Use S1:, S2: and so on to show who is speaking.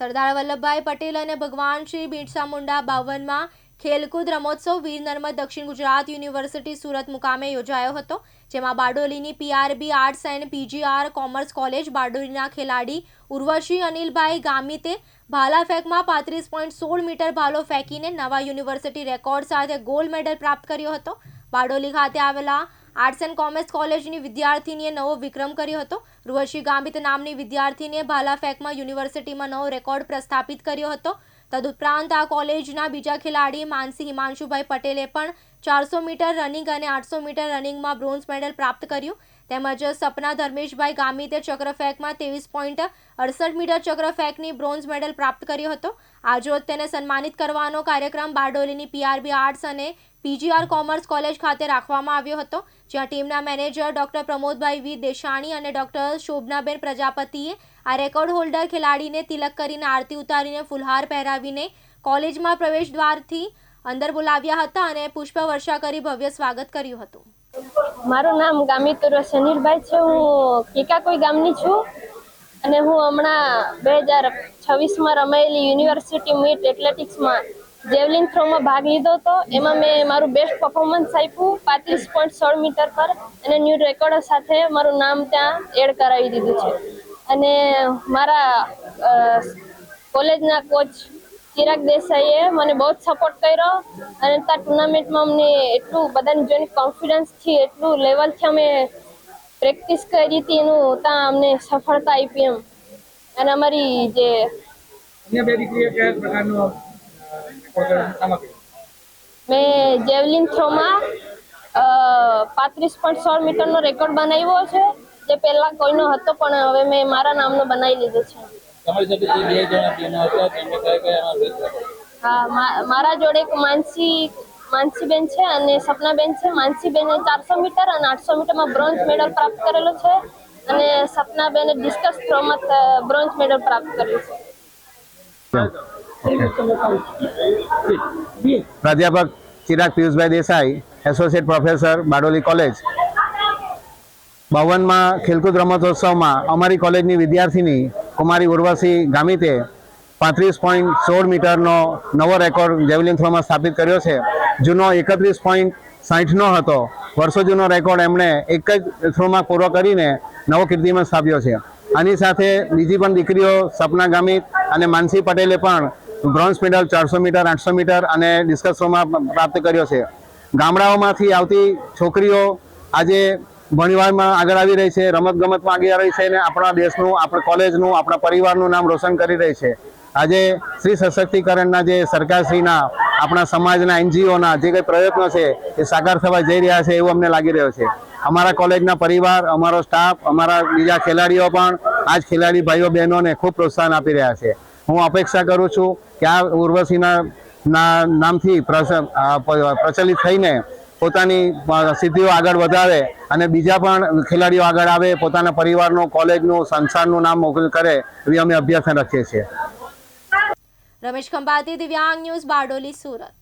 S1: સરદાર વલ્લભભાઈ પટેલ અને ભગવાન શ્રી બિરસા મુંડા 52માં ખેલકૂદ રમોત્સવ વીર નર્મદ દક્ષિણ ગુજરાત યુનિવર્સિટી સુરત મુકામે યોજાયો હતો, જેમાં બારડોલીની PRB arts and PGR commerce college બારડોલીના ખેલાડી ઉર્વશી અનિલભાઈ ગામિતે ભાલા ફેંકમાં 35.16 મીટર ભાલો ફેંકીને નવા યુનિવર્સિટી રેકોર્ડ સાથે ગોલ્ડ મેડલ પ્રાપ્ત કર્યો હતો। બારડોલી ખાતે આવેલા આર્ટ્સ એન્ડ કોમર્સ કોલેજની વિદ્યાર્થીનીએ નવો વિક્રમ કર્યો હતો। ઉર્વશી ગામિત નામની વિદ્યાર્થીનીએ ભાલા ફેંકમાં યુનિવર્સિટીમાં નવો રેકોર્ડ પ્રસ્થાપિત કર્યો હતો। તદુપરાંત આ કોલેજના બીજા ખેલાડી માનસી હિમાંશુભાઈ પટેલે પણ 400 મીટર રનિંગ અને 800 મીટર રનિંગમાં બ્રોન્ઝ મેડલ પ્રાપ્ત કર્યું। તેમજ સપના ધર્મેશભાઈ ગામિતે ચક્રફેંકમાં 23.68 મીટર ચક્રફેંકની બ્રોન્ઝ મેડલ પ્રાપ્ત કર્યો હતો। આજરોજ તેને સન્માનિત કરવાનો કાર્યક્રમ બારડોલીની PRB આર્ટ્સ અને PGR કોમર્સ કોલેજ ખાતે રાખવામાં આવ્યો હતો, જ્યાં ટીમના મેનેજર ડોક્ટર પ્રમોદભાઈ V દેશાણી અને ડોક્ટર શોભનાબેન પ્રજાપતિએ આ રેકોર્ડ હોલ્ડર ખેલાડીને તિલક કરીને આરતી ઉતારીને ફુલહાર પહેરાવીને કોલેજમાં પ્રવેશ દ્વારથી અંદર બોલાવ્યા હતા અને પુષ્પવર્ષા કરી ભવ્ય સ્વાગત કર્યું હતું।
S2: મારું નામ ગામિત ઉર્વશી અનિલભાઈ છે। હું કીકાકોઈ ગામની છું અને હું હમણાં 2026માં રમાયેલી યુનિવર્સિટી મીટ એથ્લેટિક્સમાં જેવલિન થ્રોમાં ભાગ લીધો હતો। એમાં મેં મારું બેસ્ટ પરફોર્મન્સ આપ્યું 35.16 મીટર પર અને ન્યૂ રેકોર્ડ સાથે મારું નામ ત્યાં એડ કરાવી દીધું છે। અને મારા કોલેજના કોચ ચિરાગ દેસાઈએ મને બહુ જ સપોર્ટ કર્યો અને ત્યાં ટુર્નામેન્ટમાં અમને એટલું બધાને જોઈને કોન્ફિડન્સથી એટલું લેવલથી અમે પ્રેક્ટિસ કરી હતી, એનું ત્યાં અમને સફળતા આપી એમ। અને અમારી જે મેં જેવલિન થ્રોમાં 35.16 મીટરનો રેકોર્ડ બનાવ્યો છે, જે પહેલા કોઈનો હતો પણ હવે મેં મારા નામનો બનાવી લીધો છે। હા, મારા જોડે એક માનસીબેન છે અને સપનાબેન છે। માનસીબેને 400 મીટર અને 800 મીટરમાં બ્રોન્ઝ મેડલ પ્રાપ્ત કરેલો છે અને સપનાબેને ડિસ્કસ થ્રોમાં બ્રોન્ઝ મેડલ પ્રાપ્ત કર્યું છે।
S3: પ્રાધ્યાપક Chirag Piyushbhai Desai, associate professor, Bardoli college. 52માં ખેલકૂદ રમતોત્સવમાં અમારી કોલેજની વિદ્યાર્થીની કુમારી ઉર્વશી ગામિતે 35.16 મીટરનો નવો રેકોર્ડ જેવલિન થ્રોમાં સ્થાપિત કર્યો છે। જૂનો 31.60નો હતો। વર્ષો જૂનો રેકોર્ડ એમણે એક જ થ્રોમાં પૂરો કરીને નવો કીર્તિમાન સ્થાપ્યો છે। આની સાથે બીજી પણ દીકરીઓ સપના ગામિત અને માનસી પટેલે પણ બ્રોન્ઝ મેડલ 400 મીટર, 800 મીટર અને ડિસ્કસ થ્રોમાં પ્રાપ્ત કર્યો છે। ગામડાઓમાંથી આવતી છોકરીઓ આજે ભણવામાં આગળ આવી રહી છે, રમતગમતમાં આગળ આવી રહી છે અને આપણા દેશનું, આપણા કોલેજનું, આપણા પરિવારનું નામ રોશન કરી રહી છે। આજે સ્ત્રી સશક્તિકરણના જે સરકારશ્રીના, આપણા સમાજના, NGOના જે કંઈ પ્રયત્નો છે એ સાકાર થવા જઈ રહ્યા છે એવું અમને લાગી રહ્યો છે। અમારા કોલેજના પરિવાર, અમારો સ્ટાફ, અમારા બીજા ખેલાડીઓ પણ આજ ખેલાડી ભાઈઓ બહેનોને ખૂબ પ્રોત્સાહન આપી રહ્યા છે। હું અપેક્ષા કરું છું કે આ ઉર્વશીના નામથી પ્રચલિત થઈને પોતાની સિદ્ધિઓ આગળ વધારે અને બીજા પણ ખેલાડીઓ આગળ આવે, પોતાના પરિવારનું, કોલેજનું, સંસ્થાનનું નામ મોકલ કરે એવી અમે અભ્યર્થના રાખીએ છીએ।
S1: રમેશ ખંભાતી, દિવ્યાંગ ન્યૂઝ, બારડોલી, સુરત।